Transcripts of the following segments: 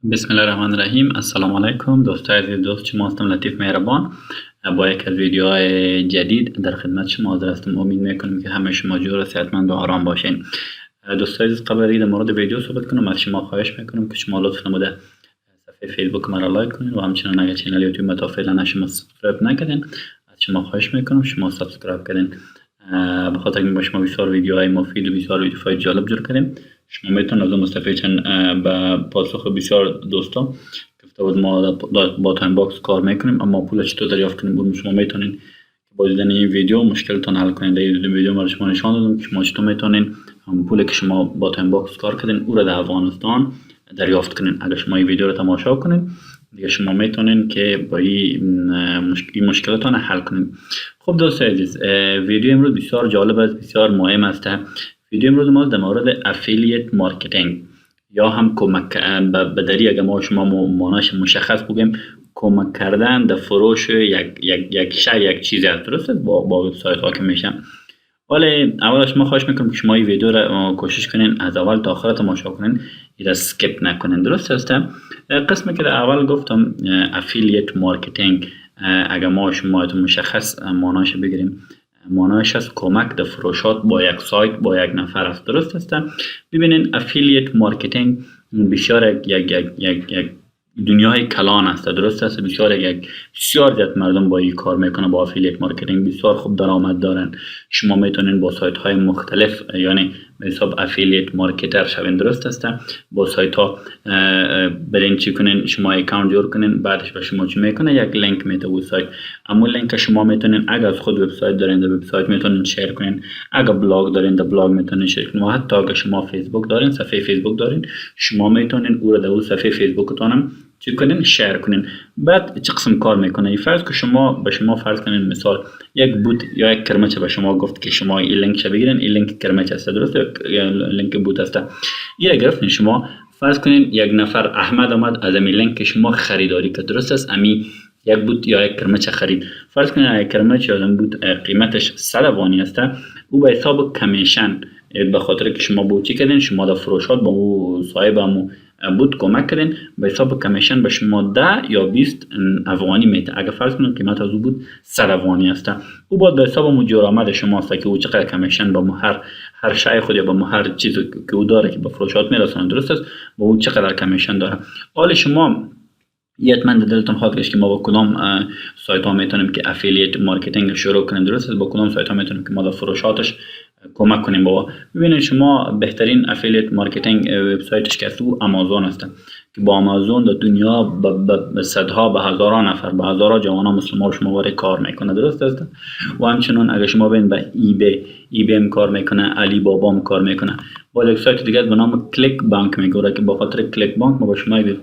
بسم الله الرحمن الرحیم. السلام علیکم دوستای عزیز. دوست شما هستم لطیف مهربان با یک از ویدیوهای جدید در خدمت شما حاضر هستم. امید میکنم که همه شما جور و صحتمند و آرام باشین. دوستای عزیز، قبل از در مورد ویدیو صحبت کنم از شما خواهش میکنم که شما لطف نموده صفحه فیسبوک مرا لایک کنین و همچنین اگر کانال یوتیوب تا فعلا شما سابسکرایب نکردین از شما خواهش میکنم شما سابسکرایب کنین، به خاطر اینکه با شما بسیار ویدیوهای مفید و بسیار ویدیوهای جالب جور کردیم. شما میتونید از اون مستفیدین به پاسخ بسیار دوستان گفته بود ما با تایم باکس کار میکنیم اما پول چطور دریافت کنیم. بود شما میتونین که با دیدن این ویدیو مشکلتون حل کنید. در این ویدیو ما شما نشان دادم که شما چطور میتونین هم پولی که شما با تایم باکس کار کردین او را در افغانستان دریافت کنین. اگر شما این ویدیو رو تماشا کنین دیگه شما میتونین که با این مشکلاتون حل کنین. خب دوستان عزیز، ویدیو امروز بسیار جالب است، بسیار مهم است. ویدیو امروز ما در مورد افیلیت مارکتینگ یا هم کمک به دری اگر ما شما معناش مشخص بگیم کمک کردن در فروش یک شی یک چیزی است، درست است؟ با وبسایت ها که میشه. ولی اول شما خواهش میکنم که شما این ویدیو را کوشش کنین از اول تا آخر تماشا کنین، این را اسکیپ نکنین، درست است؟ قسمی که در اول گفتم افیلیت مارکتینگ اگر ما شما مشخص معناش بگیریم، معناش از کمک در فروشات با یک سایت با یک نفر است، درست است؟ ببینین افیلیت مارکتینگ بسیار یک دنیای کلان است، درست است؟ بسیار زیاد مردم با این کار میکنه. با افیلیت مارکتینگ بسیار خوب درآمد دارن. شما میتونین با سایت های مختلف یعنی به حساب افیلیت مارکتر شوین، درست است؟ با سایت ها برین چی کنین، شما اکانت جور کنین، بعدش به شما چی میکنه یک لینک میده و سایت. اما لینک شما میتونین اگر از خود وبسایت دارین در وبسایت میتونین شیر کنین، اگر بلاگ دارین در بلاگ میتونین شیر کنین و حتی اگر شما فیسبوک دارین، صفحه فیسبوک دارین، شما میتونین او را در صفحه فیسبوکتون هم چی کنین، شیر کنین. بعد چه قسم کار میکنه؟ فرض که شما فرض کنین مثال یک بوت یا یک کرمچه به شما گفت که شما این لینک شو بگیرین، این لینک کرمچه است، درست؟ یا لینک بوت است. این گرفتین شما فرض کنین یک نفر احمد آمد از این لینک شما خریداری کرد، درست است؟ امی یک بوت یا یک کرمچه خرید. فرض کنین یک کرمچه یا بوت قیمتش 100 افغانی است، او به حساب کمیشن به خاطر که شما بوتی کردین، شما در فروشات با او صاحب همو بود کمک کردین، به حساب کمیشن به شما 10 یا 20 افغانی میده. اگر فرض کنیم قیمت از او بود 100 افغانی است، او باید به حساب مجور آمد شما است که او چقدر کمیشن با هر شای خود یا با هر چیزی که او داره که به فروشات میرسونه، درست است؟ با او چقدر کمیشن داره. حالا شما حتما دلتون خواهد گشت که ما با کدام سایت ها میتونیم که افیلیت مارکتینگ شروع کنیم، درست است؟ با کدام سایت ها میتونیم که ما در فروشاتش کمک کنیم. بابا ببینید شما بهترین افیلیت مارکتینگ وبسایتش که است او آمازون است که با آمازون در دنیا به صدها به هزاران نفر به هزاران جوانان مسلمان شما وارد کار میکنه، درست است؟ و همچنین اگر شما ببین به ای بی کار میکنه، علی بابا هم کار میکنه. با یک سایت دیگه به نام کلیک بانک میگوره که با خاطر کلیک بانک ما با شما یک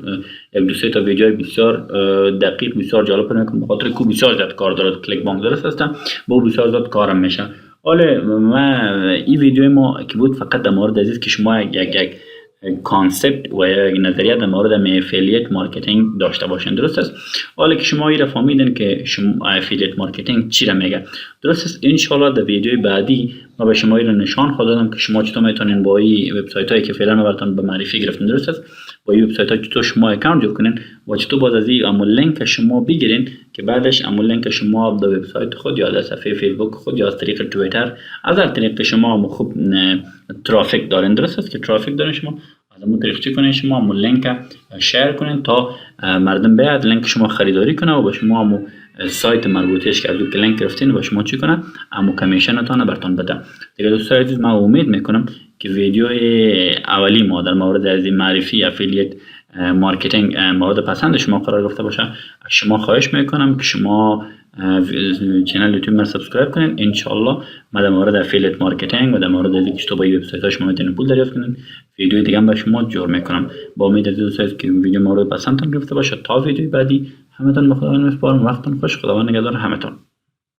دو سه تا ویدیوهای بسیار دقیق بسیار جالب میکنه به خاطر که بسیار زیاد کار داره کلیک بانک، درست است؟ با بسیار زیاد کارم میشه. حالا ما این ویدیو ما که بود فقط در مورد عزیز که شما یک کانسپت و یک نظریه در مورد افیلیت مارکتینگ داشته باشین، درست است؟ حالا که شما این را فهمیدین که شما افیلیت مارکتینگ چی را میگه، درست است؟ ان شاء الله در ویدیوی بعدی ما به شما این را نشان خواهم که شما چطور میتونین با این وبسایت هایی که فعلا براتون به معرفی گرفتین، درست است؟ با این وبسایت ها چطور شما اکانت جور کنین و چطور باز از این لینک شما بگیرین که بعدش لینک شما در وبسایت خود یا در صفحه فیسبوک خود یا از طریق توییتر از هر طریق شما خوب ترافیک دارین، درست است؟ که ترافیک دارین شما از اون طریق چی کنین، شما لینک شیر کنین تا مردم بیاد لینک شما خریداری کنه و با شما همو سایت مربوطش که از اون لینک گرفتین و شما چی کنه همو کمیشنتون براتون بده. دیگه دوستان عزیز، من امید میکنم که ویدیو اولی ما در مورد از معرفی افیلیت مارکتینگ مورد پسند شما قرار گرفته باشه. شما خواهش میکنم که شما چینل یوتیوب ما سابسکرایب کنین. ان شاء الله ما در مورد افیلیت مارکتینگ و در مورد اینکه تو با وبسایت ها شما میتونید پول دریافت کنین ویدیو دیگه هم به شما جور میکنم. با امید از دوستان که ویدیو مورد پسندتون گرفته باشه. تا ویدیو بعدی همتون به خدا میسپارم. وقتتون خوش. خداوند نگهدار همتون.